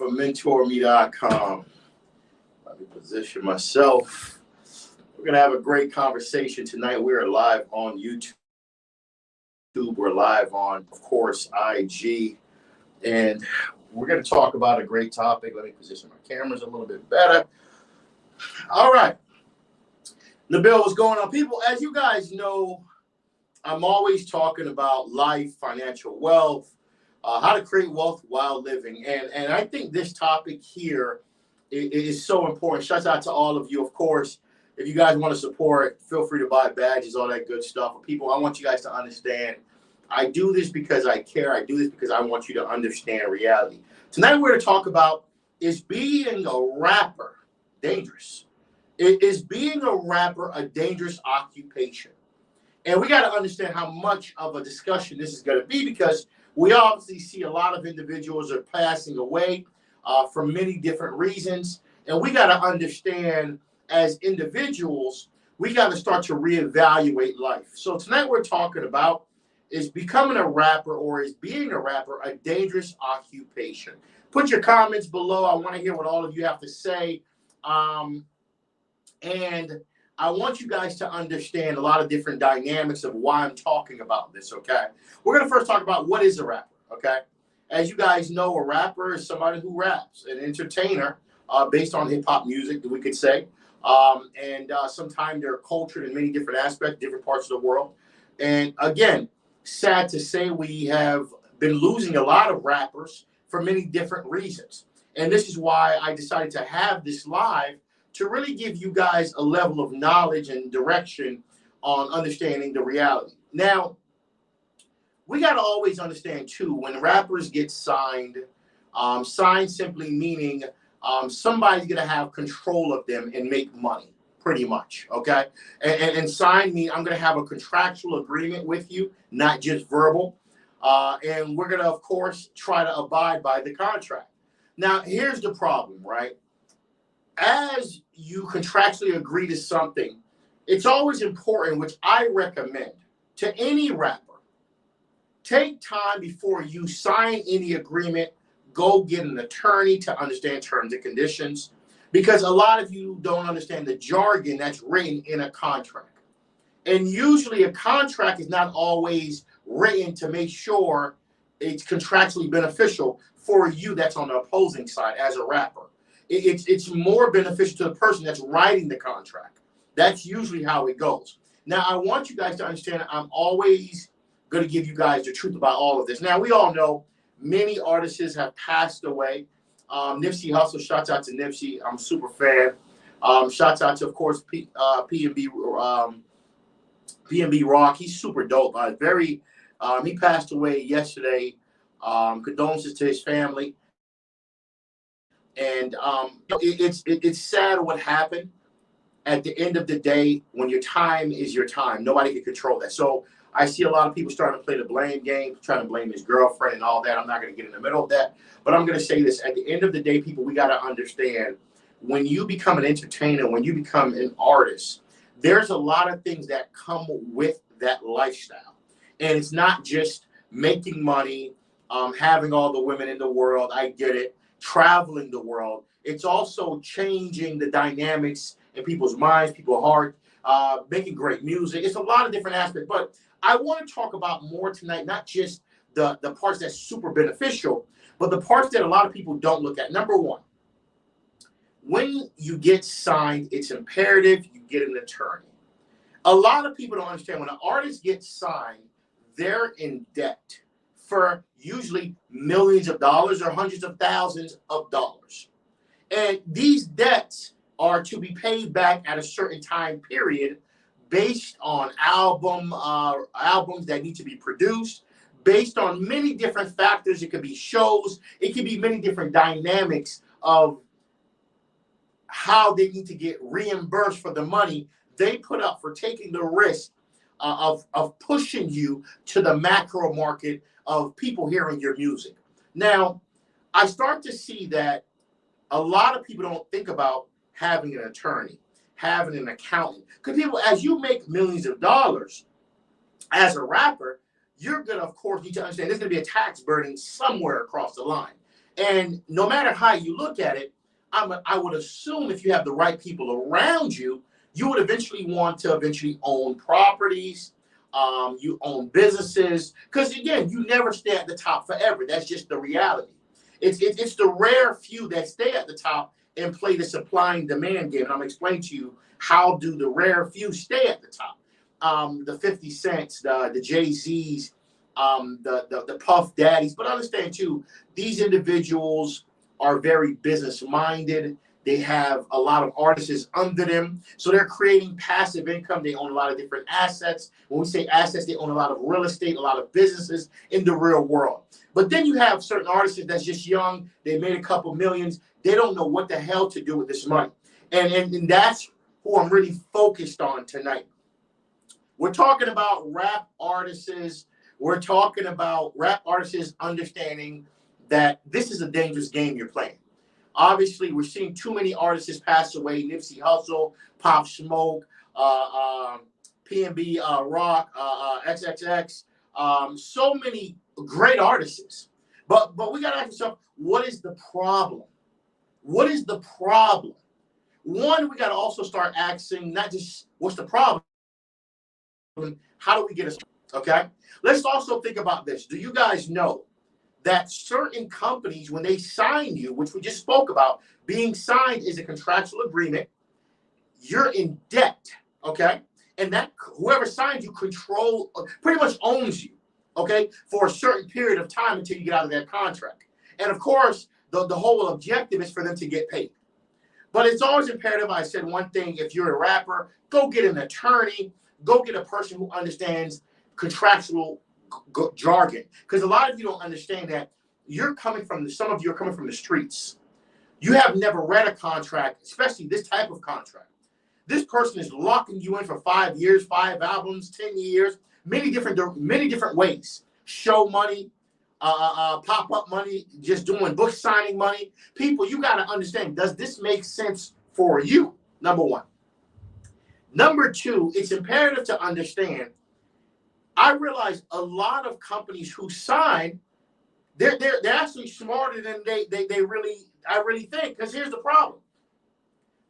from mentorme.com. Let me position myself. We're going to have a great conversation tonight. We're live on YouTube. We're live on, of course, IG. And we're going to talk about a great topic. Let me position my cameras a little bit better. All right. Nabil, what's going on? People, as you guys know, I'm always talking about life, financial wealth, how to create wealth while living. And I think this topic here is so important. Shouts out to all of you. Of course, if you guys want to support, feel free to buy badges, all that good stuff. But people, I want you guys to understand, I do this because I care. I do this because I want you to understand reality. Tonight we're going to talk about, is being a rapper dangerous? Is being a rapper a dangerous occupation? And we got to understand how much of a discussion this is going to be, because we obviously see a lot of individuals are passing away for many different reasons. And we got to understand, as individuals, we got to start to reevaluate life. So tonight we're talking about, is becoming a rapper, or is being a rapper a dangerous occupation? Put your comments below. I want to hear what all of you have to say. And I want you guys to understand a lot of different dynamics of why I'm talking about this, okay? We're going to first talk about what is a rapper, okay? As you guys know, a rapper is somebody who raps, an entertainer based on hip-hop music, we could say. Sometimes they're cultured in many different aspects, different parts of the world. And again, sad to say, we have been losing a lot of rappers for many different reasons. And this is why I decided to have this live, to really give you guys a level of knowledge and direction on understanding the reality. Now, we got to always understand, too, when rappers get signed, signed simply meaning somebody's going to have control of them and make money, pretty much, okay? And sign mean I'm going to have a contractual agreement with you, not just verbal. And we're going to, of course, try to abide by the contract. Now, here's the problem, right? As you contractually agree to something, it's always important, which I recommend to any rapper, take time before you sign any agreement, go get an attorney to understand terms and conditions, because a lot of you don't understand the jargon that's written in a contract. And usually a contract is not always written to make sure it's contractually beneficial for you that's on the opposing side as a rapper. It's more beneficial to the person that's writing the contract. That's usually how it goes. Now, I want you guys to understand, I'm always going to give you guys the truth about all of this. Now, we all know many artists have passed away. Nipsey Hussle, shouts out to Nipsey. I'm a super fan. Shouts out to, of course, P&B Rock. He's super dope. He passed away yesterday. Condolences to his family. And it's sad what happened. At the end of the day, when your time is your time, nobody can control that. So I see a lot of people starting to play the blame game, trying to blame his girlfriend and all that. I'm not going to get in the middle of that. But I'm going to say this. At the end of the day, people, we got to understand, when you become an entertainer, when you become an artist, there's a lot of things that come with that lifestyle. And it's not just making money, having all the women in the world. I get it. Traveling the world. It's also changing the dynamics in people's minds, people's heart, making great music. It's a lot of different aspects. But I want to talk about more tonight, not just the parts that's super beneficial, but the parts that a lot of people don't look at. Number one, when you get signed, it's imperative you get an attorney. A lot of people don't understand, when an artist gets signed, they're in debt for usually millions of dollars or hundreds of thousands of dollars. And these debts are to be paid back at a certain time period, based on albums that need to be produced, based on many different factors. It could be shows. It could be many different dynamics of how they need to get reimbursed for the money they put up for taking the risk of pushing you to the macro market of people hearing your music. Now, I start to see that a lot of people don't think about having an attorney, having an accountant. Because people, as you make millions of dollars as a rapper, you're going to, of course, need to understand there's going to be a tax burden somewhere across the line. And no matter how you look at it, I would assume if you have the right people around you, you would eventually want to own properties. You own businesses, because again, you never stay at the top forever. That's just the reality. It's the rare few that stay at the top and play the supply and demand game. And I'm explaining to you how do the rare few stay at the top. The 50 Cents, the Jay-Z's, the Puff Daddies. But understand too, these individuals are very business minded. They have a lot of artists under them. So they're creating passive income. They own a lot of different assets. When we say assets, they own a lot of real estate, a lot of businesses in the real world. But then you have certain artists that's just young. They made a couple millions. They don't know what the hell to do with this money. And that's who I'm really focused on tonight. We're talking about rap artists. We're talking about rap artists understanding that this is a dangerous game you're playing. Obviously, we're seeing too many artists pass away. Nipsey Hussle, Pop Smoke, PNB Rock, XXX. So many great artists. But we got to ask ourselves, what is the problem? What is the problem? One, we got to also start asking not just what's the problem, how do we get it? Okay? Let's also think about this. Do you guys know that certain companies, when they sign you, which we just spoke about, being signed is a contractual agreement, you're in debt, okay? And that whoever signs you control, pretty much owns you, okay, for a certain period of time until you get out of that contract. And of course, the whole objective is for them to get paid. But it's always imperative. I said one thing, if you're a rapper, go get an attorney, go get a person who understands contractual jargon, because a lot of you don't understand that some of you are coming from the streets. You have never read a contract, especially this type of contract. This person is locking you in for 5 years, 5 albums, 10 years, many different ways. Show money, pop-up money, just doing book signing money. People, you got to understand, does this make sense for you? Number one. Number two, it's imperative to understand, I realize a lot of companies who sign, they're actually smarter than I really think. Because here's the problem.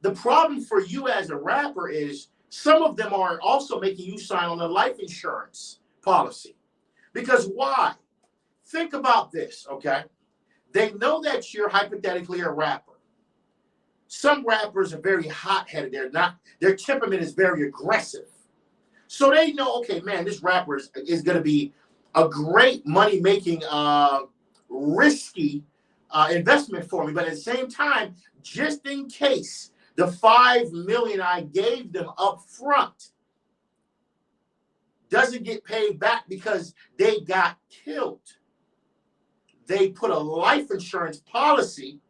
The problem for you as a rapper is some of them are also making you sign on a life insurance policy. Because why? Think about this, okay? They know that you're hypothetically a rapper. Some rappers are very hot-headed. Their temperament is very aggressive. So they know, okay, man, this rapper is going to be a great money-making, risky investment for me. But at the same time, just in case the $5 million I gave them up front doesn't get paid back because they got killed, they put a life insurance policy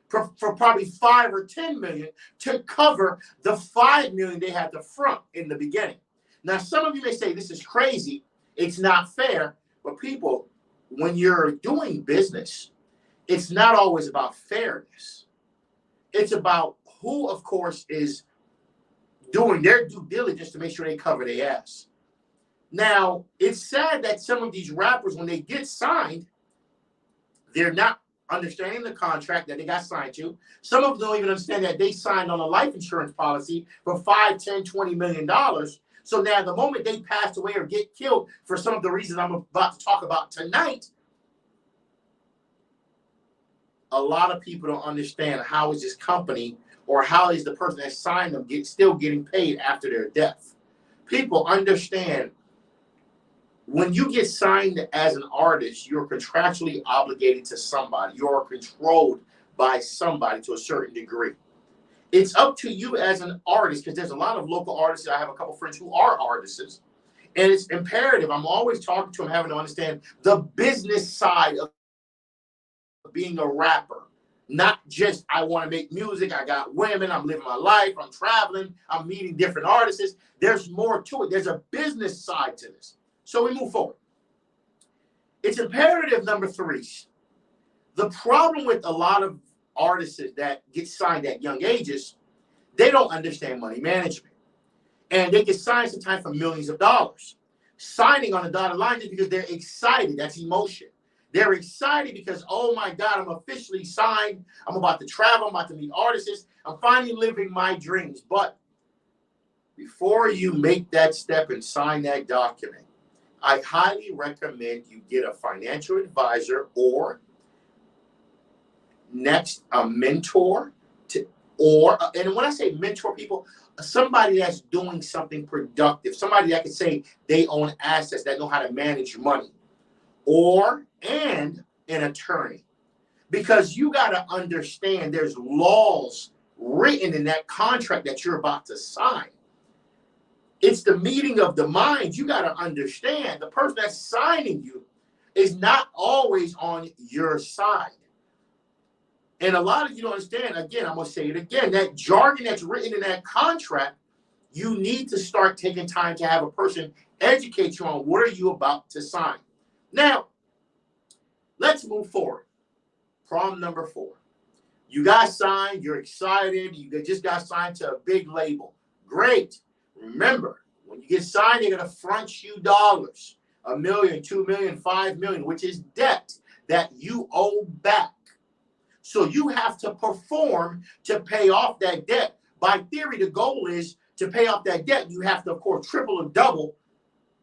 for probably 5 or 10 million to cover the 5 million they had to front in the beginning. Now, some of you may say this is crazy, it's not fair, but people, when you're doing business, it's not always about fairness. It's about who, of course, is doing their due diligence to make sure they cover their ass. Now, it's sad that some of these rappers, when they get signed, they're not understanding the contract that they got signed to. Some of them don't even understand that they signed on a life insurance policy for $5, $10, $20 million. So now the moment they pass away or get killed for some of the reasons I'm about to talk about tonight, a lot of people don't understand how is this company or how is the person that signed them still getting paid after their death. People understand, when you get signed as an artist, you're contractually obligated to somebody. You're controlled by somebody to a certain degree. It's up to you as an artist, because there's a lot of local artists. I have a couple friends who are artists, and it's imperative. I'm always talking to them, having to understand the business side of being a rapper. Not just, I want to make music, I got women, I'm living my life, I'm traveling, I'm meeting different artists. There's more to it. There's a business side to this. So we move forward. It's imperative, number three. The problem with a lot of artists that get signed at young ages, they don't understand money management. And they get signed sometimes for millions of dollars. Signing on a dotted line is because they're excited. That's emotion. They're excited because, oh my God, I'm officially signed. I'm about to travel. I'm about to meet artists. I'm finally living my dreams. But before you make that step and sign that document, I highly recommend you get a financial advisor or next a mentor and when I say mentor, people, somebody that's doing something productive, somebody that can say they own assets, that know how to manage money, and an attorney. Because you got to understand there's laws written in that contract that you're about to sign. It's the meeting of the minds. You got to understand the person that's signing you is not always on your side. And a lot of you don't understand, again, I'm going to say it again, that jargon that's written in that contract, you need to start taking time to have a person educate you on what are you about to sign. Now, let's move forward. Problem number 4. You got signed, you're excited, you just got signed to a big label. Great. Remember, when you get signed, they're going to front you dollars, $1 million, $2 million, $5 million, which is debt that you owe back. So you have to perform to pay off that debt. By theory, the goal is to pay off that debt. You have to, of course, triple or double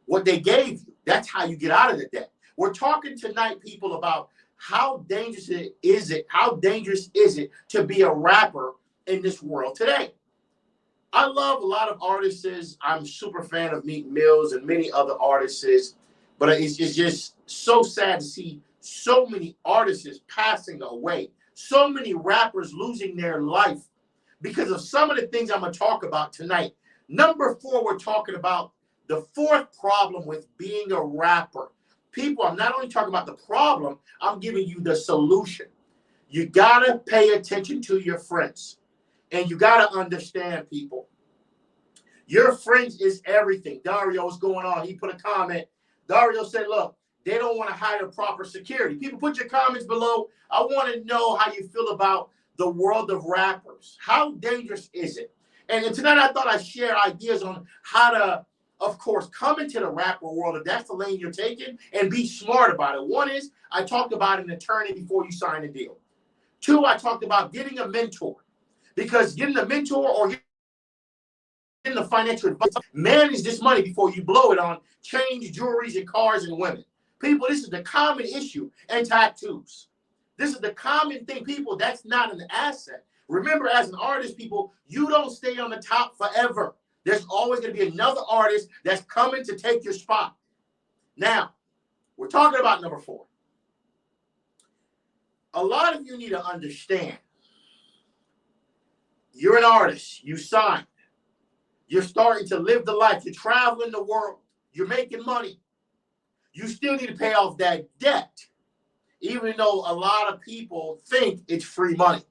what they gave you. That's how you get out of the debt. We're talking tonight, people, about how dangerous is it to be a rapper in this world today. I love a lot of artists. I'm a super fan of Meek Mills and many other artists, but it's just so sad to see so many artists passing away. So many rappers losing their life because of some of the things I'm going to talk about tonight. Number 4, we're talking about the 4th problem with being a rapper. People, I'm not only talking about the problem, I'm giving you the solution. You got to pay attention to your friends. And you got to understand, people, your friends is everything. Dario, what's going on? He put a comment. Dario said, look, they don't want to hire proper security. People, put your comments below. I want to know how you feel about the world of rappers. How dangerous is it? And tonight I thought I'd share ideas on how to, of course, come into the rapper world, if that's the lane you're taking, and be smart about it. One is, I talked about an attorney before you sign a deal. 2, I talked about getting a mentor. Because getting a mentor or getting the financial advice, manage this money before you blow it on change, jewelries, and cars and women. People, this is the common issue, and tattoos. This is the common thing, people. That's not an asset. Remember, as an artist, people, you don't stay on the top forever. There's always going to be another artist that's coming to take your spot. Now, we're talking about number 4. A lot of you need to understand. You're an artist. You signed. You're starting to live the life. You're traveling the world. You're making money. You still need to pay off that debt, even though a lot of people think it's free money.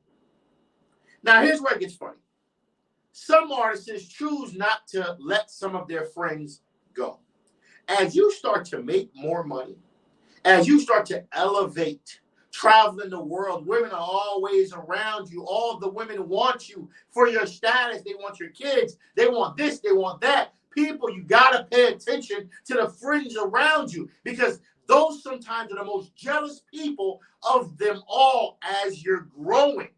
Now, here's where it gets funny. Some artists choose not to let some of their friends go. As you start to make more money, as you start to elevate, traveling the world, women are always around you. All the women want you for your status. They want your kids. They want this. They want that. People, you got to pay attention to the friends around you, because those sometimes are the most jealous people of them all as you're growing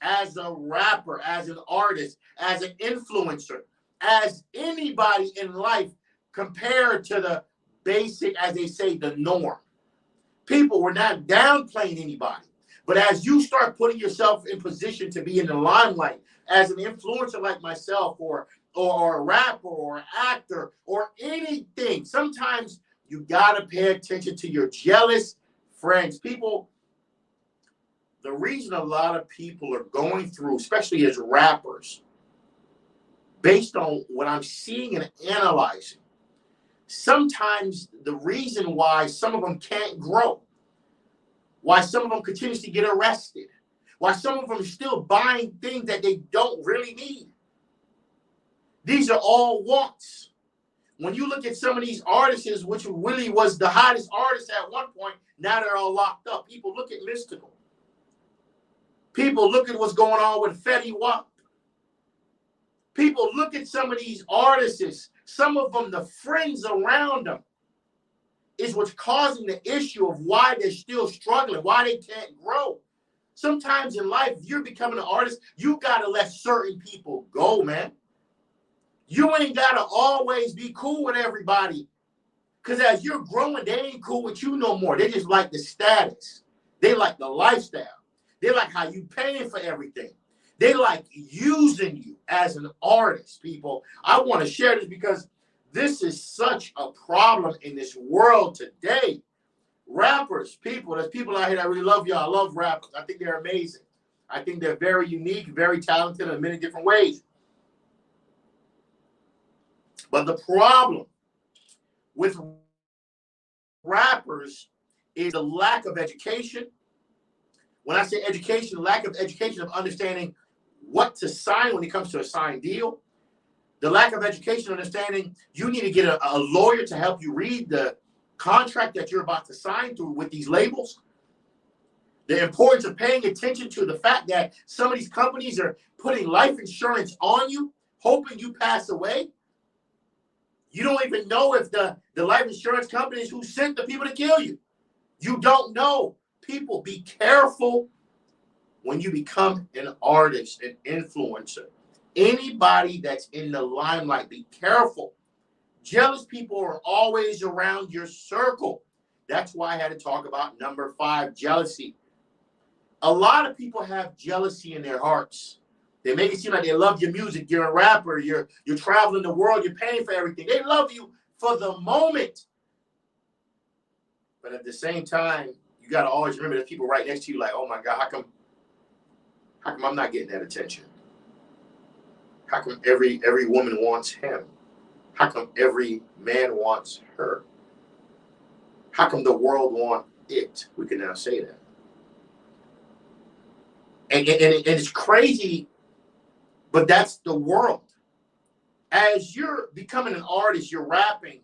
as a rapper, as an artist, as an influencer, as anybody in life compared to the basic, as they say, the norm. People, we're not downplaying anybody, but as you start putting yourself in position to be in the limelight as an influencer like myself, or a rapper or an actor or anything, sometimes you got to pay attention to your jealous friends. People, the reason a lot of people are going through, especially as rappers, based on what I'm seeing and analyzing, sometimes the reason why some of them can't grow, why some of them continuously get arrested, why some of them are still buying things that they don't really need. These are all wants. When you look at some of these artists, which really was the hottest artist at one point, now they're all locked up. People, look at Mystical. People, look at what's going on with Fetty Wap. People, look at some of these artists, some of them, the friends around them. is what's causing the issue of why they're still struggling, why they can't grow. Sometimes in life, if you're becoming an artist, you got to let certain people go, man. You ain't got to always be cool with everybody. Because as you're growing, they ain't cool with you no more. They just like the status. They like the lifestyle. They like how you paying for everything. They like using you as an artist, people. I want to share this because this is such a problem in this world today. Rappers, people, there's people out here that really love y'all. I love rappers. I think they're amazing. I think they're very unique, very talented in many different ways. But the problem with rappers is the lack of education. When I say education, lack of education of understanding what to sign when it comes to a signed deal. The lack of education, understanding you need to get a lawyer to help you read the contract that you're about to sign through with these labels. The importance of paying attention to the fact that some of these companies are putting life insurance on you, hoping you pass away. You don't even know if the life insurance companies who sent the people to kill you. You don't know. People, be careful when you become an artist, an influencer. Anybody that's in the limelight, be careful. Jealous people are always around your circle. That's why I had to talk about number 5, jealousy. A lot of people have jealousy in their hearts. They make it seem like they love your music. You're a rapper. You're traveling the world. You're paying for everything. They love you for the moment. But at the same time, you got to always remember the people right next to you like, oh, my God, how come I'm not getting that attention? How come every woman wants him? How come every man wants her? How come the world wants it? We can now say that. And it's crazy, but that's the world. As you're becoming an artist, you're rapping,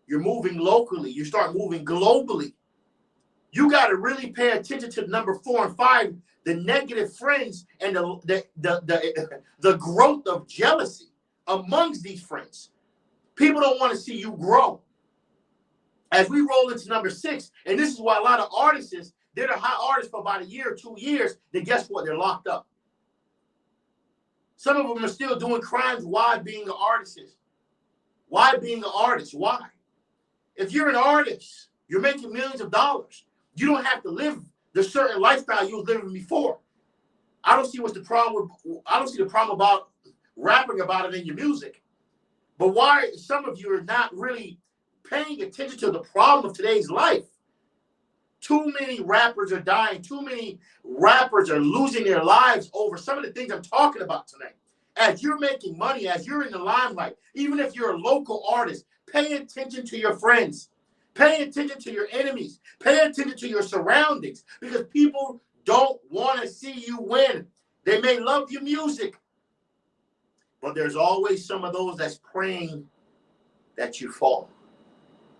you're moving locally, you start moving globally. You got to really pay attention to number 4 and 5, the negative friends and the growth of jealousy amongst these friends. People don't want to see you grow. As we roll into number 6, and this is why a lot of artists, they're the hot artists for about a year or 2 years, then guess what? They're locked up. Some of them are still doing crimes. Why being an artist? Why being an artist? Why? If you're an artist, you're making millions of dollars. You don't have to live the certain lifestyle you was living before. I don't see the problem about rapping about it in your music. But why some of you are not really paying attention to the problem of today's life? Too many rappers are dying. Too many rappers are losing their lives over some of the things I'm talking about tonight. As you're making money, as you're in the limelight, even if you're a local artist, pay attention to your friends. Pay attention to your enemies. Pay attention to your surroundings, because people don't want to see you win. They may love your music, but there's always some of those that's praying that you fall.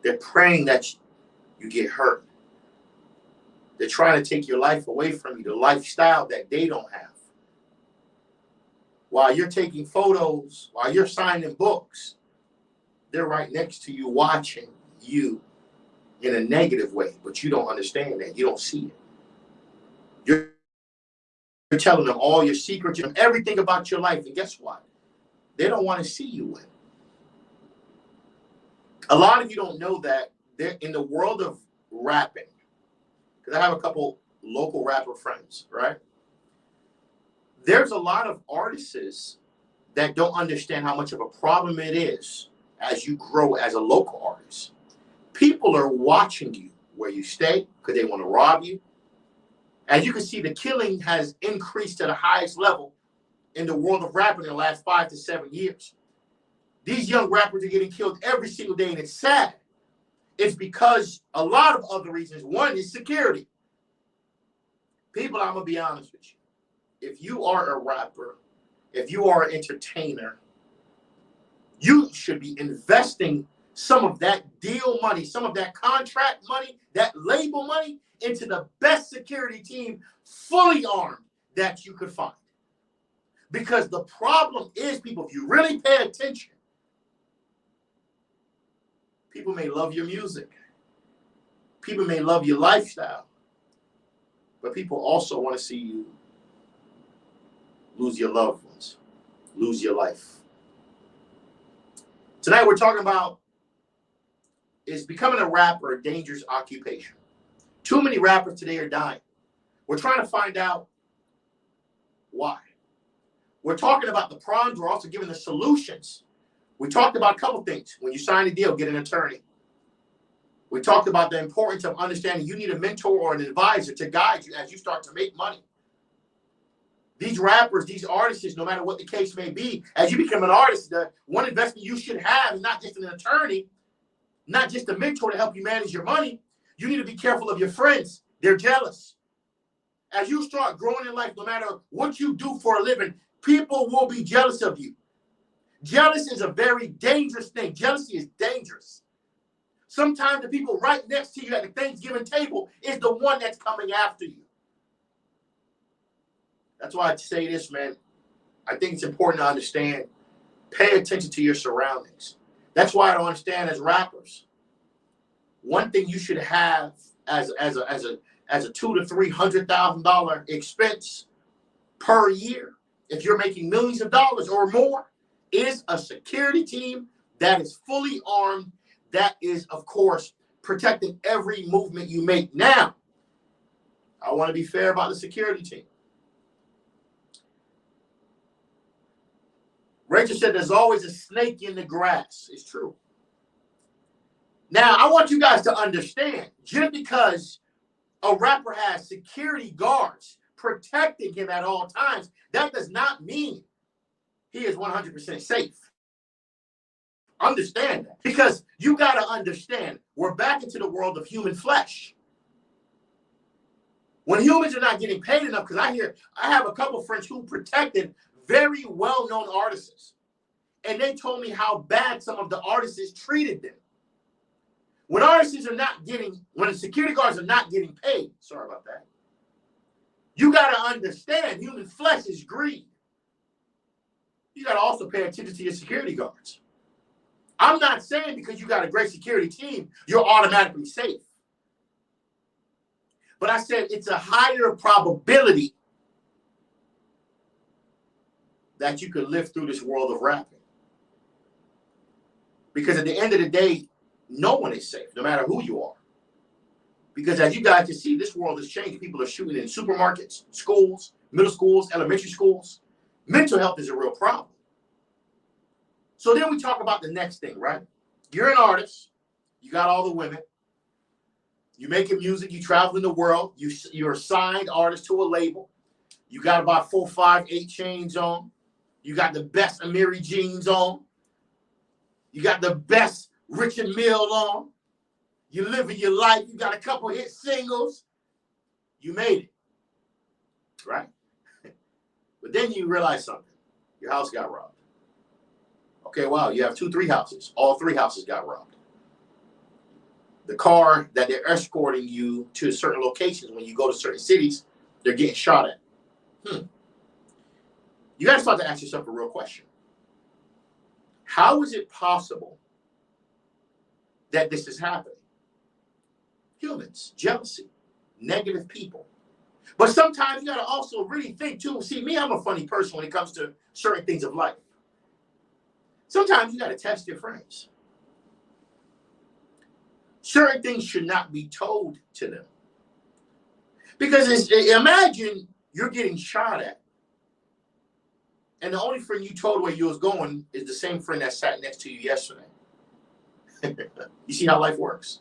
They're praying that you get hurt. They're trying to take your life away from you, the lifestyle that they don't have. While you're taking photos, while you're signing books, they're right next to you watching you in a negative way, but you don't understand that. You don't see it. You're telling them all your secrets, everything about your life, and guess what? They don't want to see you win. A lot of you don't know that they're in the world of rapping, because I have a couple local rapper friends, right? There's a lot of artists that don't understand how much of a problem it is as you grow as a local artist. People are watching you where you stay because they want to rob you. As you can see, the killing has increased to the highest level in the world of rapping in the last 5 to 7 years. These young rappers are getting killed every single day, and it's sad. It's because a lot of other reasons. One is security. People, I'm going to be honest with you. If you are a rapper, if you are an entertainer, you should be investing some of that deal money, some of that contract money, that label money into the best security team, fully armed, that you could find. Because the problem is, people, if you really pay attention, people may love your music. People may love your lifestyle, but people also want to see you lose your loved ones, lose your life. Tonight we're talking about, is becoming a rapper a dangerous occupation? Too many rappers today are dying. We're trying to find out why. We're talking about the problems. We're also giving the solutions. We talked about a couple things. When you sign a deal, get an attorney. We talked about the importance of understanding you need a mentor or an advisor to guide you as you start to make money. These rappers, these artists, no matter what the case may be, as you become an artist, the one investment you should have is not just an attorney, not just a mentor to help you manage your money. You need to be careful of your friends. They're jealous. As you start growing in life, no matter what you do for a living, people will be jealous of you. Jealousy is a very dangerous thing. Jealousy is dangerous. Sometimes the people right next to you at the Thanksgiving table is the one that's coming after you. That's why I say this, man. I think it's important to understand. Pay attention to your surroundings. That's why I don't understand as rappers. One thing you should have as a $200,000 to $300,000 expense per year, if you're making millions of dollars or more, is a security team that is fully armed, that is, of course, protecting every movement you make. Now, I want to be fair about the security team. Rachel said there's always a snake in the grass. It's true. Now, I want you guys to understand, just because a rapper has security guards protecting him at all times, that does not mean he is 100% safe. Understand that. Because you got to understand, we're back into the world of human flesh. When humans are not getting paid enough, because I have a couple friends who protected very well-known artists, and they told me how bad some of the artists treated them. When when the security guards are not getting paid, sorry about that, you got to understand human flesh is greed. You got to also pay attention to your security guards. I'm not saying because you got a great security team, you're automatically safe. But I said it's a higher probability that you could live through this world of rapping. Because at the end of the day, no one is safe, no matter who you are. Because as you guys can see, this world has changed. People are shooting in supermarkets, schools, middle schools, elementary schools. Mental health is a real problem. So then we talk about the next thing, right? You're an artist. You got all the women. You're making music. You travel in the world. You're a signed artist to a label. You got about 4, 5, 8 chains on. You got the best Amiri jeans on. You got the best Richard Mille on. You're living your life. You got a couple hit singles. You made it, right? But then you realize something. Your house got robbed. Okay, wow, you have 2, 3 houses. All 3 houses got robbed. The car that they're escorting you to certain locations, when you go to certain cities, they're getting shot at. You got to start to ask yourself a real question. How is it possible that this is happening? Humans, jealousy, negative people. But sometimes you got to also really think too. See, me, I'm a funny person when it comes to certain things of life. Sometimes you got to test your friends. Certain things should not be told to them. Because imagine you're getting shot at, and the only friend you told where you was going is the same friend that sat next to you yesterday. You see how life works?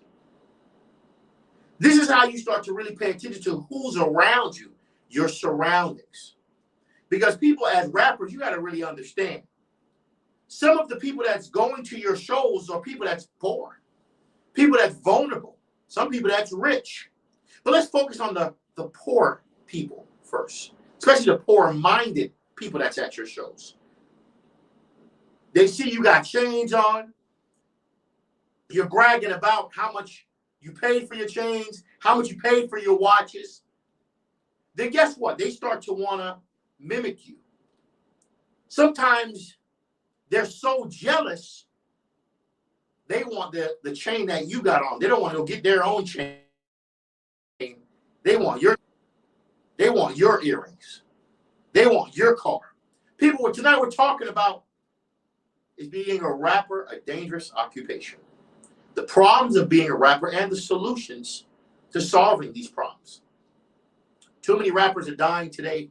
This is how you start to really pay attention to who's around you, your surroundings. Because people, as rappers, you got to really understand. Some of the people that's going to your shows are people that's poor, people that's vulnerable, some people that's rich. But let's focus on the poor people first, especially the poor-minded people that's at your shows. They see you got chains on. You're bragging about how much you paid for your chains, how much you paid for your watches. Then guess what? They start to want to mimic you. Sometimes they're so jealous, they want the chain that you got on. They don't want to go get their own chain. They want your earrings. They want your car. People, tonight we're talking about is being a rapper a dangerous occupation? The problems of being a rapper and the solutions to solving these problems. Too many rappers are dying today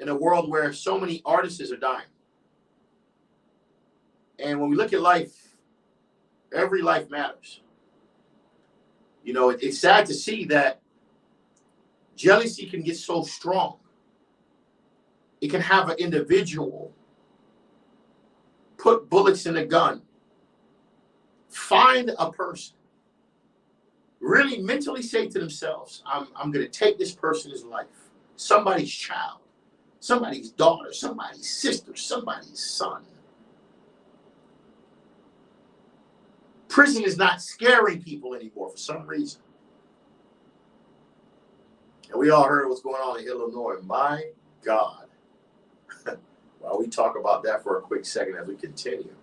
in a world where so many artists are dying. And when we look at life, every life matters. You know, it's sad to see that jealousy can get so strong. It can have an individual put bullets in a gun, find a person, really mentally say to themselves, I'm going to take this person's life, somebody's child, somebody's daughter, somebody's sister, somebody's son. Prison is not scaring people anymore for some reason. And we all heard what's going on in Illinois. My God. Well, we talk about that for a quick second as we continue.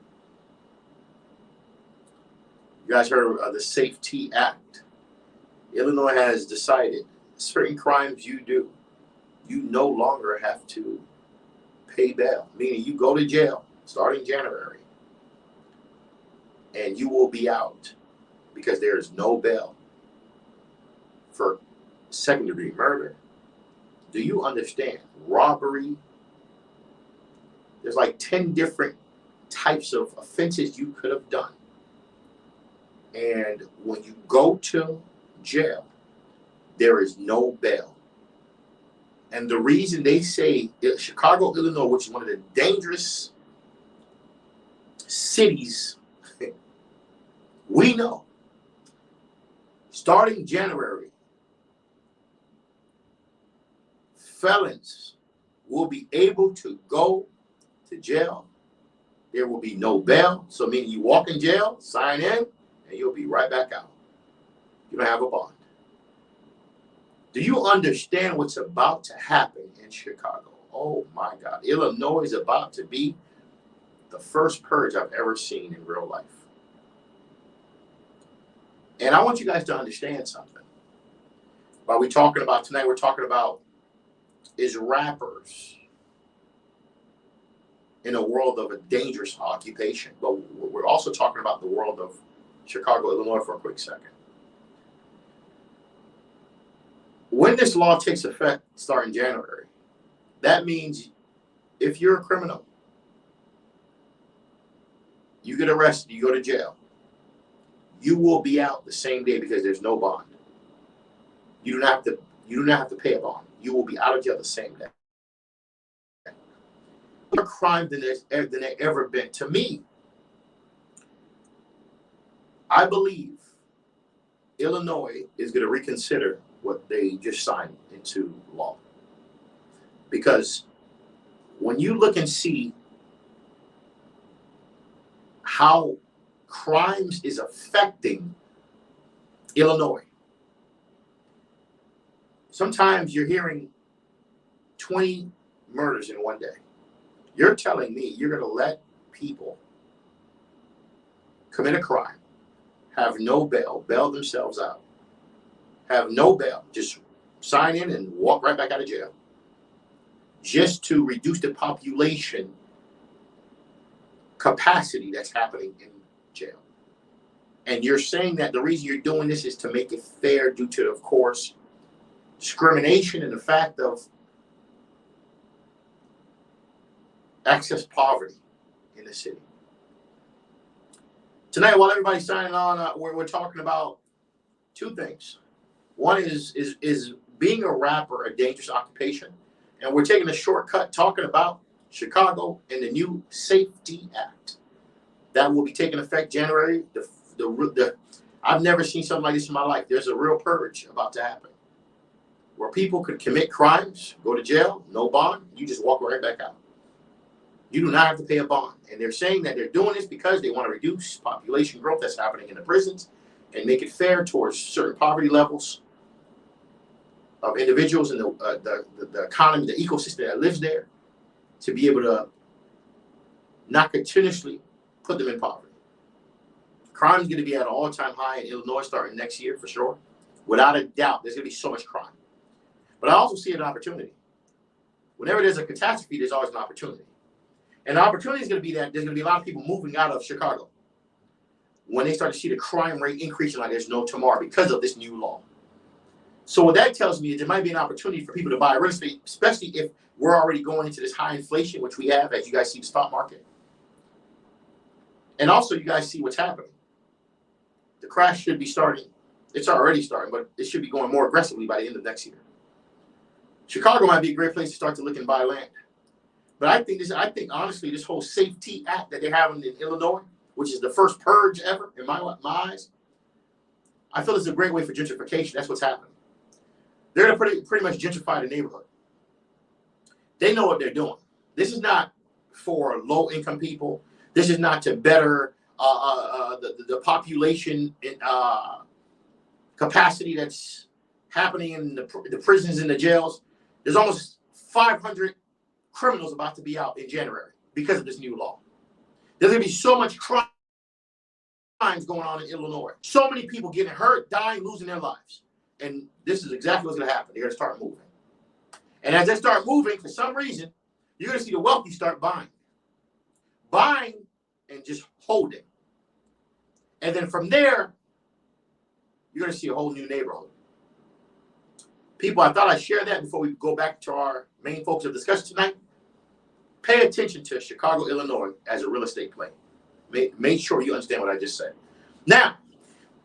You guys heard of the Safety Act. Illinois has decided certain crimes you do, you no longer have to pay bail, meaning you go to jail starting January and you will be out because there is no bail for second-degree murder. Do you understand? Robbery. There's like 10 different types of offenses you could have done. And when you go to jail, there is no bail. And the reason they say Chicago, Illinois, which is one of the dangerous cities we know, starting January, felons will be able to go to jail. There will be no bail. So meaning you walk in jail, sign in, and you'll be right back out. You don't have a bond. Do you understand what's about to happen in Chicago? Oh my God. Illinois is about to be the first purge I've ever seen in real life. And I want you guys to understand something. What we're talking about tonight, we're talking about is rappers in a world of a dangerous occupation. But we're also talking about the world of Chicago, Illinois for a quick second. When this law takes effect starting January, that means if you're a criminal, you get arrested, you go to jail, you will be out the same day because there's no bond. You do not have to pay a bond. You will be out of jail the same day. More crime than there's ever been. To me, I believe Illinois is going to reconsider what they just signed into law. Because when you look and see how crimes is affecting Illinois, sometimes you're hearing 20 murders in one day. You're telling me you're going to let people commit a crime, have no bail, bail themselves out, have no bail, just sign in and walk right back out of jail, just to reduce the population capacity that's happening in jail. And you're saying that the reason you're doing this is to make it fair due to, of course, discrimination and the fact of excess poverty in the city. Tonight, while everybody's signing on, we're talking about two things. One is being a rapper a dangerous occupation? And we're taking a shortcut talking about Chicago and the new Safety Act that will be taking effect January. I've never seen something like this in my life. There's a real purge about to happen where people could commit crimes, go to jail, no bond, you just walk right back out. You do not have to pay a bond. And they're saying that they're doing this because they want to reduce population growth that's happening in the prisons and make it fair towards certain poverty levels of individuals in the economy, the ecosystem that lives there, to be able to not continuously put them in poverty. Crime is going to be at an all-time high in Illinois starting next year for sure. Without a doubt, there's going to be so much crime. But I also see an opportunity. Whenever there's a catastrophe, there's always an opportunity. And the opportunity is going to be that there's going to be a lot of people moving out of Chicago when they start to see the crime rate increasing like there's no tomorrow because of this new law. So what that tells me is there might be an opportunity for people to buy real estate, especially if we're already going into this high inflation, which we have, as you guys see the stock market. And also, you guys see what's happening. The crash should be starting. It's already starting, but it should be going more aggressively by the end of next year. Chicago might be a great place to start to look and buy land. But I think honestly, this whole Safety Act that they're having in Illinois, which is the first purge ever in my eyes, I feel it's a great way for gentrification. That's what's happening. They're going to pretty much gentrify the neighborhood. They know what they're doing. This is not for low-income people. This is not to better the population capacity that's happening in the prisons and the jails. There's almost 500 criminals about to be out in January because of this new law. There's going to be so much crimes going on in Illinois. So many people getting hurt, dying, losing their lives. And this is exactly what's going to happen. They're going to start moving. And as they start moving, for some reason, you're going to see the wealthy start buying. Buying and just holding. And then from there, you're going to see a whole new neighborhood. People, I thought I'd share that before we go back to our main focus of discussion tonight. Pay attention to Chicago, Illinois as a real estate play. Make sure you understand what I just said. Now,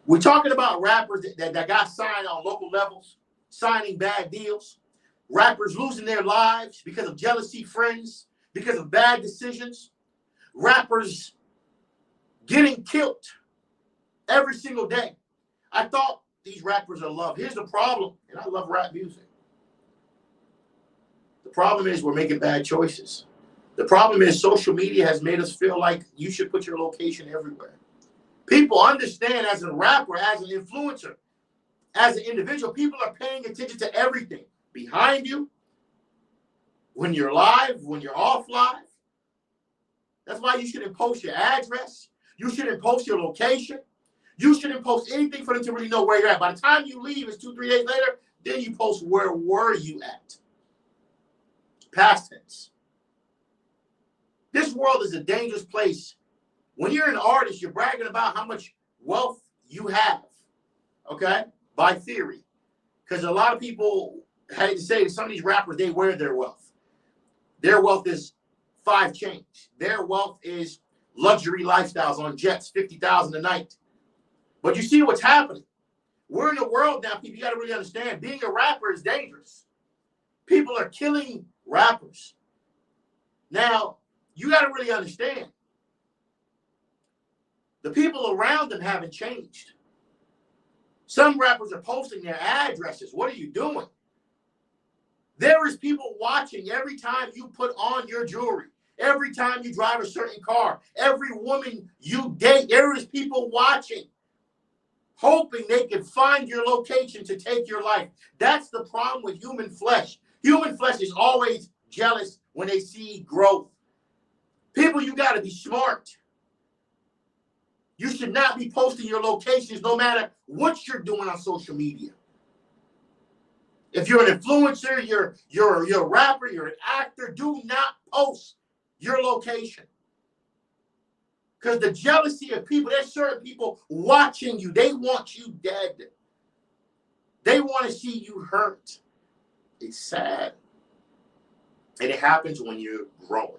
we're talking about rappers that got signed on local levels, signing bad deals, rappers losing their lives because of jealousy, friends, because of bad decisions, rappers getting killed every single day. I thought these rappers are loved. Here's the problem, and I love rap music. The problem is we're making bad choices. The problem is social media has made us feel like you should put your location everywhere. People understand as a rapper, as an influencer, as an individual, people are paying attention to everything. Behind you, when you're live, when you're off live. That's why you shouldn't post your address. You shouldn't post your location. You shouldn't post anything for them to really know where you're at. By the time you leave, it's 2-3 days later, then you post where were you at. Past tense. This world is a dangerous place. When you're an artist, you're bragging about how much wealth you have, okay, by theory. Because a lot of people had to say that some of these rappers, they wear their wealth. Their wealth is 5 chains. Their wealth is luxury lifestyles on jets, $50,000 a night. But you see what's happening. We're in a world now, people, you got to really understand, being a rapper is dangerous. People are killing rappers. Now, you got to really understand, the people around them haven't changed. Some rappers are posting their addresses. What are you doing? There is people watching every time you put on your jewelry, every time you drive a certain car, every woman you date, there is people watching, hoping they can find your location to take your life. That's the problem with human flesh. Human flesh is always jealous when they see growth. People, you got to be smart. You should not be posting your locations no matter what you're doing on social media. If you're an influencer, you're a rapper, you're an actor, do not post your location. Because the jealousy of people, there's certain people watching you. They want you dead. They want to see you hurt. It's sad. And it happens when you're growing.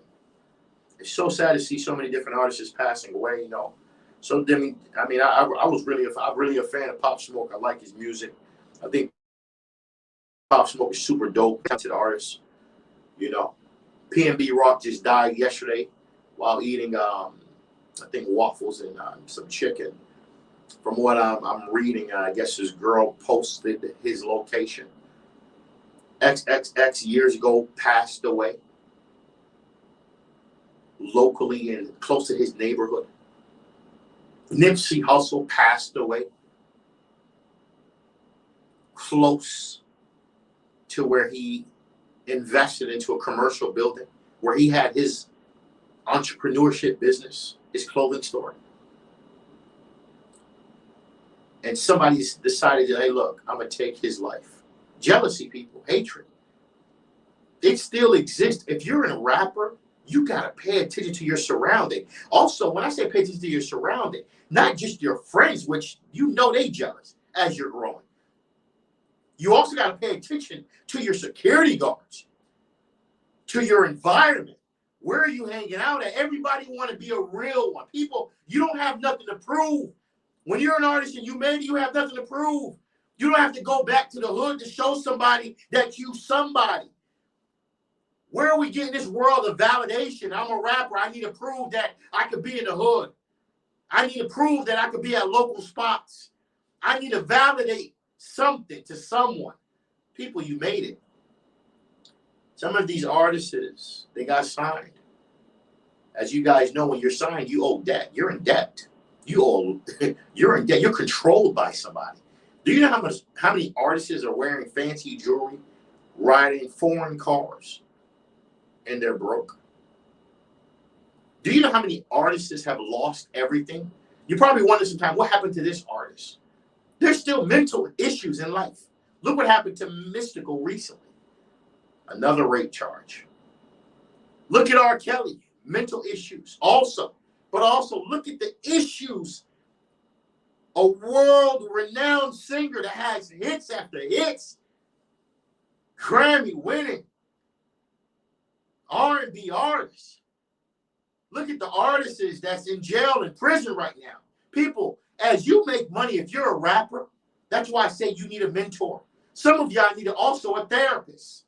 It's so sad to see so many different artists passing away, you know. So, I was really a fan of Pop Smoke. I like his music. I think Pop Smoke is super dope, talented artist. You know, PNB Rock just died yesterday while eating, I think, waffles and some chicken. From what I'm reading, I guess his girl posted his location. XXX years ago passed away locally and close to his neighborhood. Nipsey Hussle passed away close to where he invested into a commercial building, where he had his entrepreneurship business, his clothing store. and somebody's decided, hey, look, I'm going to take his life. Jealousy, people, hatred. It still exists. If you're a rapper, you got to pay attention to your surrounding. Also, when I say pay attention to your surrounding, not just your friends, which you know they jealous as you're growing. You also got to pay attention to your security guards, to your environment. Where are you hanging out at? Everybody want to be a real one. People, you don't have nothing to prove. When you're an artist and you have nothing to prove. You don't have to go back to the hood to show somebody that you somebody. Where are we getting this world of validation? I'm a rapper. I need to prove that I could be in the hood. I need to prove that I could be at local spots. I need to validate something to someone. People, you made it. Some of these artists, they got signed. As you guys know, when you're signed, you owe debt. You're in debt. You're in debt. You're controlled by somebody. Do you know how many artists are wearing fancy jewelry, riding foreign cars, and they're broke? Do you know how many artists have lost everything? You probably wonder sometimes, what happened to this artist? There's still mental issues in life. Look what happened to Mystical recently. Another rape charge. Look at R. Kelly, mental issues also. But also look at the issues. A world-renowned singer that has hits after hits. Grammy-winning R&B artist. Look at the artists that's in jail and prison right now. People, as you make money, if you're a rapper, that's why I say you need a mentor. Some of y'all need also a therapist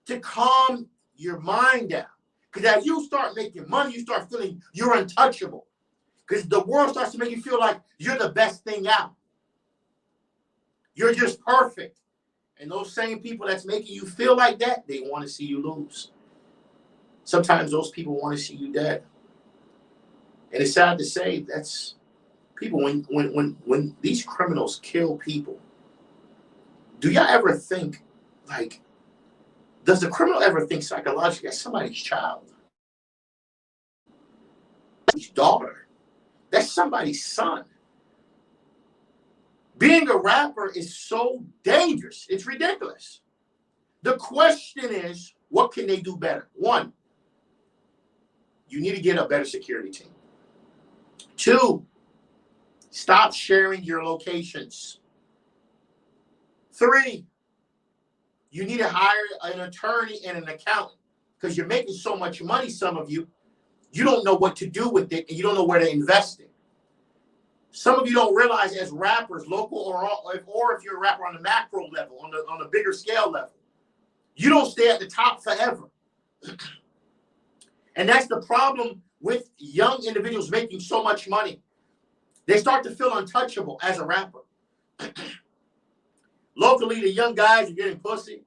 to calm your mind down. Because as you start making money, you start feeling you're untouchable. Because the world starts to make you feel like you're the best thing out. You're just perfect. And those same people that's making you feel like that, they want to see you lose. Sometimes those people want to see you dead. And it's sad to say that's people, when these criminals kill people, do y'all ever think, like, does the criminal ever think psychologically that's somebody's child? Somebody's daughter? That's somebody's son. Being a rapper is so dangerous. It's ridiculous. The question is, what can they do better? One, you need to get a better security team. Two, stop sharing your locations. Three, you need to hire an attorney and an accountant because you're making so much money, some of you, you don't know what to do with it and you don't know where to invest it. Some of you don't realize as rappers, local or if you're a rapper on the macro level, on a bigger scale level, you don't stay at the top forever. And that's the problem with young individuals making so much money. They start to feel untouchable as a rapper. Locally, the young guys are getting pussy,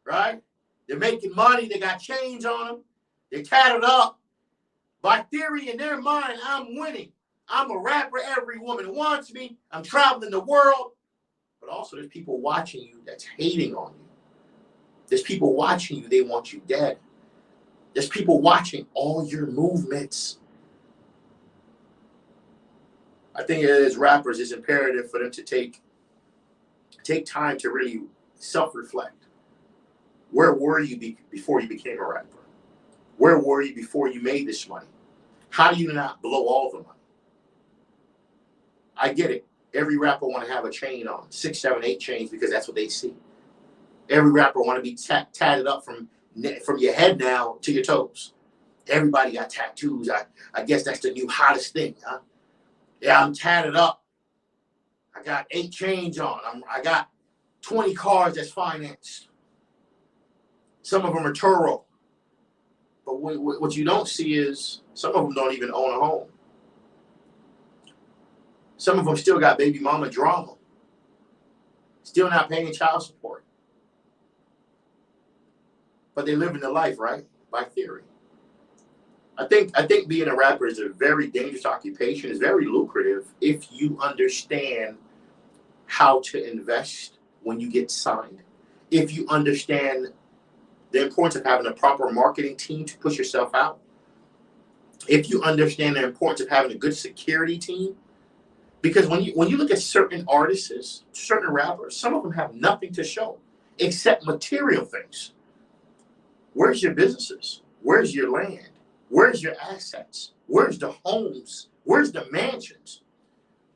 right? They're making money. They got chains on them. They're tatted up. By theory, in their mind, I'm winning. I'm a rapper. Every woman wants me. I'm traveling the world. But also, there's people watching you that's hating on you. There's people watching you. They want you dead. There's people watching all your movements. I think as rappers, it's imperative for them to take time to really self-reflect. Where were you before you became a rapper? Where were you before you made this money? How do you not blow all the money? I get it. Every rapper want to have a chain on, 6, 7, 8 chains because that's what they see. Every rapper want to be tatted up from your head now to your toes. Everybody got tattoos. I guess that's the new hottest thing, huh? Yeah, I'm tatted up. I got 8 chains on. I got 20 cars that's financed. Some of them are Turo. But what you don't see is some of them don't even own a home. Some of them still got baby mama drama. Still not paying child support. But they live in the life, right? By theory. I think being a rapper is a very dangerous occupation. It's very lucrative if you understand how to invest when you get signed. If you understand the importance of having a proper marketing team to push yourself out. If you understand the importance of having a good security team. Because when you look at certain artists, certain rappers, some of them have nothing to show except material things. Where's your businesses? Where's your land? Where's your assets? Where's the homes? Where's the mansions?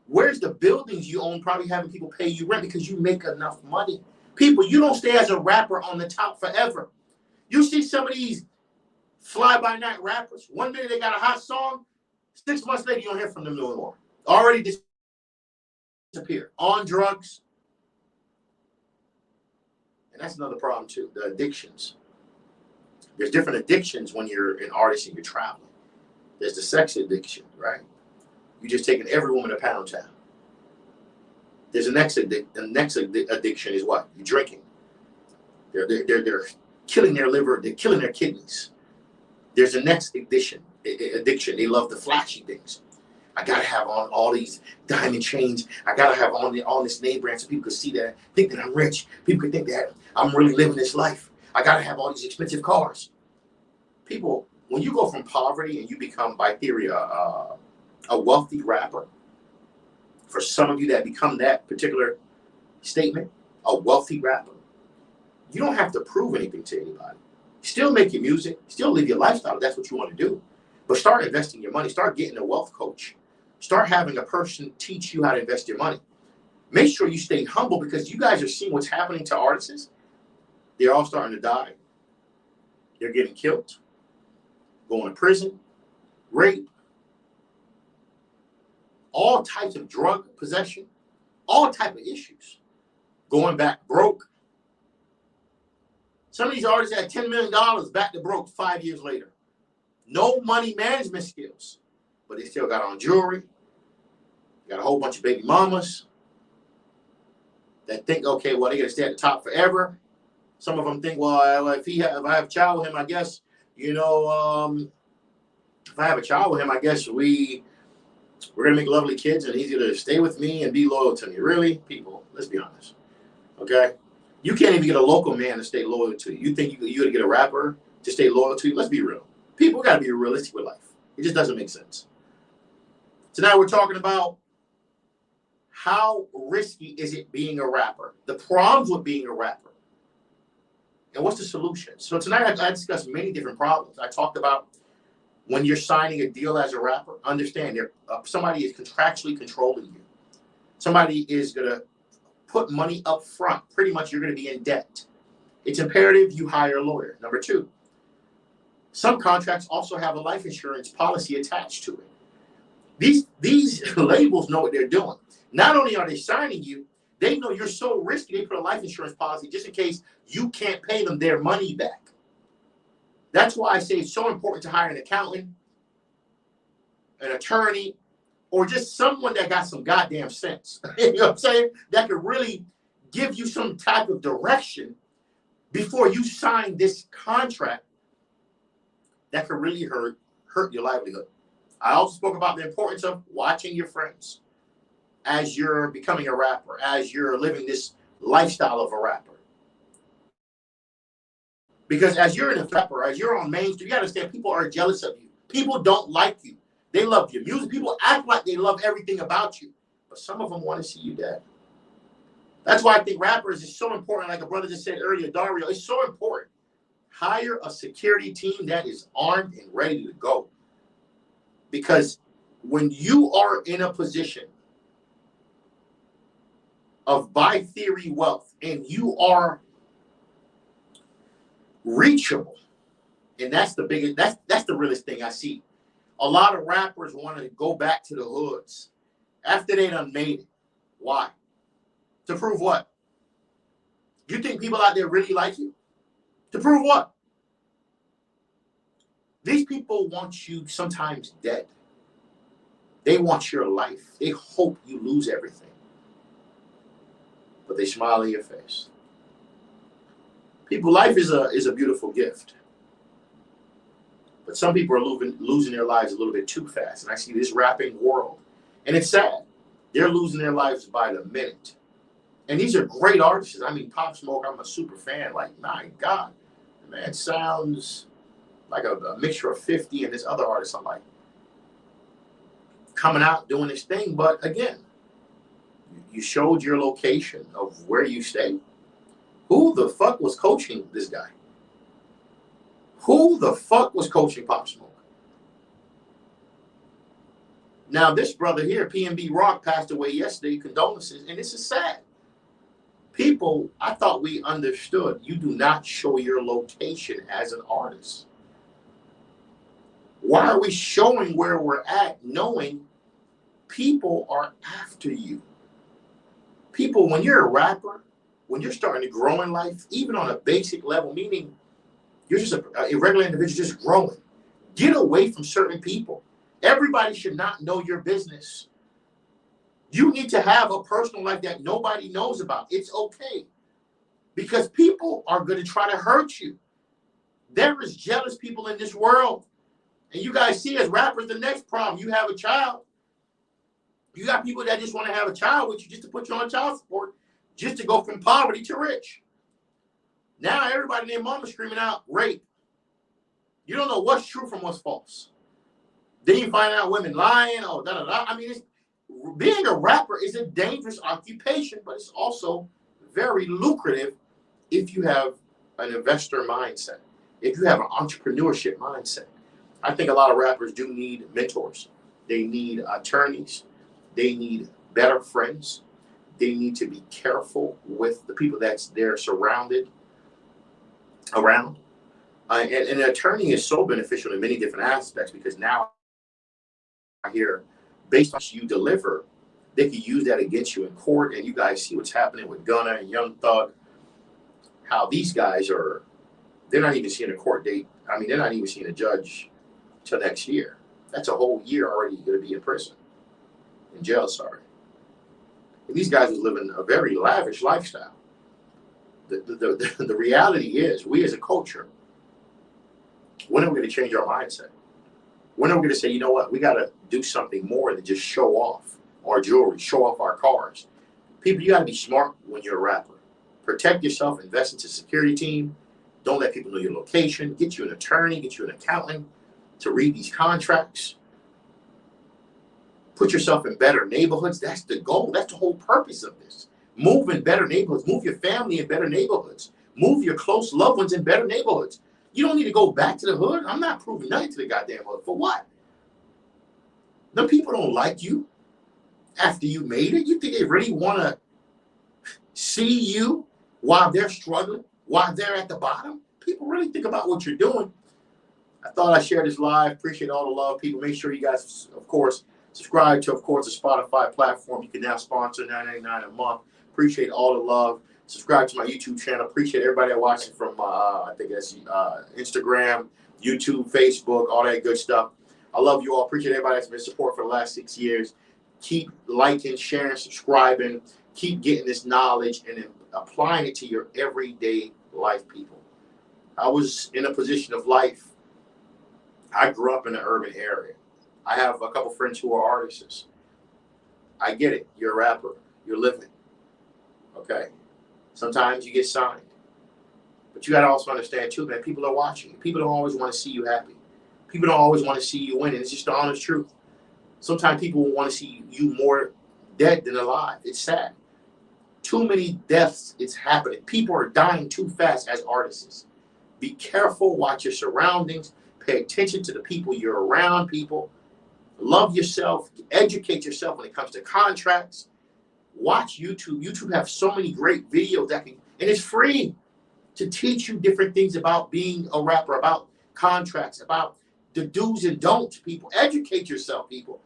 Where's the buildings you own probably having people pay you rent because you make enough money? People, you don't stay as a rapper on the top forever. You see some of these fly-by-night rappers, one minute they got a hot song, 6 months later you don't hear from them no more. Already disappeared, on drugs. And that's another problem too, the addictions. There's different addictions when you're an artist and you're traveling. There's the sex addiction, right? You just taking every woman to Pound Town. There's the next addiction is what? You're drinking. They're killing their liver. They're killing their kidneys. There's the next addiction. They love the flashy things. I gotta have on all these diamond chains. I gotta have on all this name brand so people can see that, think that I'm rich. People can think that I'm really living this life. I gotta have all these expensive cars. People, when you go from poverty and you become, by theory, a wealthy rapper, for some of you that become that particular statement, a wealthy rapper, you don't have to prove anything to anybody. Still make your music, still live your lifestyle if that's what you want to do. But start investing your money. Start getting a wealth coach. Start having a person teach you how to invest your money. Make sure you stay humble because you guys are seeing what's happening to artists. They're all starting to die. They're getting killed, going to prison, rape, all types of drug possession, all type of issues. Going back broke. Some of these artists had $10 million back to broke 5 years later. No money management skills, but they still got on jewelry. Got a whole bunch of baby mamas that think, okay, well, they're going to stay at the top forever. Some of them think, well, if I have a child with him, I guess, if I have a child with him, I guess we're going to make lovely kids and he's going to stay with me and be loyal to me. Really? People, let's be honest. Okay? You can't even get a local man to stay loyal to you. You think you're going to get a rapper to stay loyal to you? Let's be real. People got to be realistic with life. It just doesn't make sense. Tonight we're talking about how risky is it being a rapper, the problems with being a rapper, and what's the solution. So tonight I discussed many different problems. I talked about when you're signing a deal as a rapper, understand somebody is contractually controlling you. Somebody is going to put money up front. Pretty much you're going to be in debt. It's imperative you hire a lawyer. Number two, some contracts also have a life insurance policy attached to it. These labels know what they're doing. Not only are they signing you, they know you're so risky, they put a life insurance policy just in case you can't pay them their money back. That's why I say it's so important to hire an accountant, an attorney, or just someone that got some goddamn sense. You know what I'm saying? That could really give you some type of direction before you sign this contract that could really hurt your livelihood. I also spoke about the importance of watching your friends as you're becoming a rapper, as you're living this lifestyle of a rapper. Because as you're a rapper, as you're on Main Street, you gotta understand people are jealous of you. People don't like you. They love your music. People act like they love everything about you. But some of them want to see you dead. That's why I think rappers is so important. Like a brother just said earlier, Dario, it's so important. Hire a security team that is armed and ready to go. Because when you are in a position of by theory wealth and you are reachable, and that's the biggest, that's the realest thing I see. A lot of rappers want to go back to the hoods after they done made it. Why? To prove what? You think people out there really like you? To prove what? These people want you sometimes dead. They want your life. They hope you lose everything. But they smile in your face. People, life is a beautiful gift. But some people are losing their lives a little bit too fast. And I see this rapping world. And it's sad. They're losing their lives by the minute. And these are great artists. I mean, Pop Smoke, I'm a super fan. Like, my God. The man sounds like a mixture of 50 and this other artist I'm like. Coming out, doing this thing. But again, You showed your location of where you stay. Who the fuck was coaching this guy? Who the fuck was coaching Pop Smoke? Now, this brother here, PNB Rock, passed away yesterday. Condolences. And this is sad. People, I thought we understood. You do not show your location as an artist. Why are we showing where we're at, knowing people are after you? People, when you're a rapper, when you're starting to grow in life, even on a basic level, meaning you're just a regular individual just growing, get away from certain people. Everybody should not know your business. You need to have a personal life that nobody knows about. It's okay. Because people are going to try to hurt you. There is jealous people in this world. And you guys see as rappers, the next problem, you have a child. You got people that just want to have a child with you just to put you on child support, just to go from poverty to rich. Now everybody and their mama screaming out rape. You don't know what's true from what's false. Then you find out women lying. Oh, da da da. I mean, being a rapper is a dangerous occupation, but it's also very lucrative if you have an investor mindset, if you have an entrepreneurship mindset. I think a lot of rappers do need mentors. They need attorneys. They need better friends. They need to be careful with the people that's they're surrounded around. And an attorney is so beneficial in many different aspects because now here, based on what you deliver, they can use that against you in court. And you guys see what's happening with Gunna and Young Thug, how these guys are, they're not even seeing a court date. I mean, they're not even seeing a judge till next year. That's a whole year already going to be in prison, in jail, sorry. And these guys are living a very lavish lifestyle. The reality is, we as a culture, when are we going to change our mindset? When are we going to say, you know what, we got to do something more than just show off our jewelry, show off our cars? People, you got to be smart when you're a rapper. Protect yourself, invest into a security team. Don't let people know your location. Get you an attorney, get you an accountant to read these contracts. Put yourself in better neighborhoods. That's the goal. That's the whole purpose of this. Move in better neighborhoods. Move your family in better neighborhoods. Move your close loved ones in better neighborhoods. You don't need to go back to the hood. I'm not proving nothing to the goddamn hood. For what? The people don't like you after you made it. You think they really want to see you while they're struggling, while they're at the bottom? People really think about what you're doing. I thought I'd share this live. Appreciate all the love, people. Make sure you guys, of course, subscribe to, of course, the Spotify platform. You can now sponsor $9.99 a month. Appreciate all the love. Subscribe to my YouTube channel. Appreciate everybody that watching from, I think that's Instagram, YouTube, Facebook, all that good stuff. I love you all. Appreciate everybody that's been support for the last 6 years. Keep liking, sharing, subscribing. Keep getting this knowledge and then applying it to your everyday life, people. I was in a position of life. I grew up in an urban area. I have a couple friends who are artists. I get it. You're a rapper. You're living. Okay. Sometimes you get signed. But you got to also understand, too, that people are watching. People don't always want to see you happy. People don't always want to see you winning. It's just the honest truth. Sometimes people will want to see you more dead than alive. It's sad. Too many deaths, it's happening. People are dying too fast as artists. Be careful. Watch your surroundings. Pay attention to the people you're around, people. Love yourself. Educate yourself when it comes to contracts. Watch YouTube. YouTube have so many great videos that can, and it's free to teach you different things about being a rapper, about contracts, about the do's and don'ts, people. Educate yourself, people.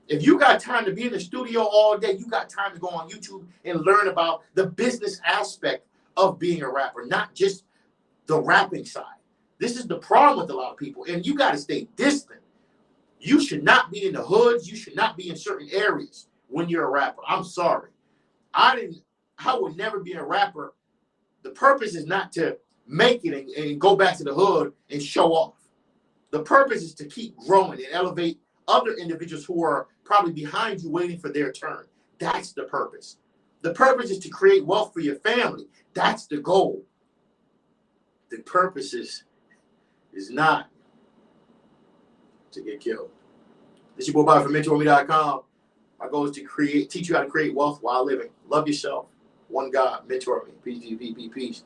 If you got time to be in the studio all day, you got time to go on YouTube and learn about the business aspect of being a rapper, not just the rapping side. This is the problem with a lot of people, and you got to stay distant. You should not be in the hoods. You should not be in certain areas when you're a rapper. I'm sorry. I would never be a rapper. The purpose is not to make it and go back to the hood and show off. The purpose is to keep growing and elevate other individuals who are probably behind you waiting for their turn. That's the purpose. The purpose is to create wealth for your family. That's the goal. The purpose is not to get killed. This is your boy Bobby from MentorMe.com. My goal is to teach you how to create wealth while living. Love yourself. One God. Mentor me. Peace.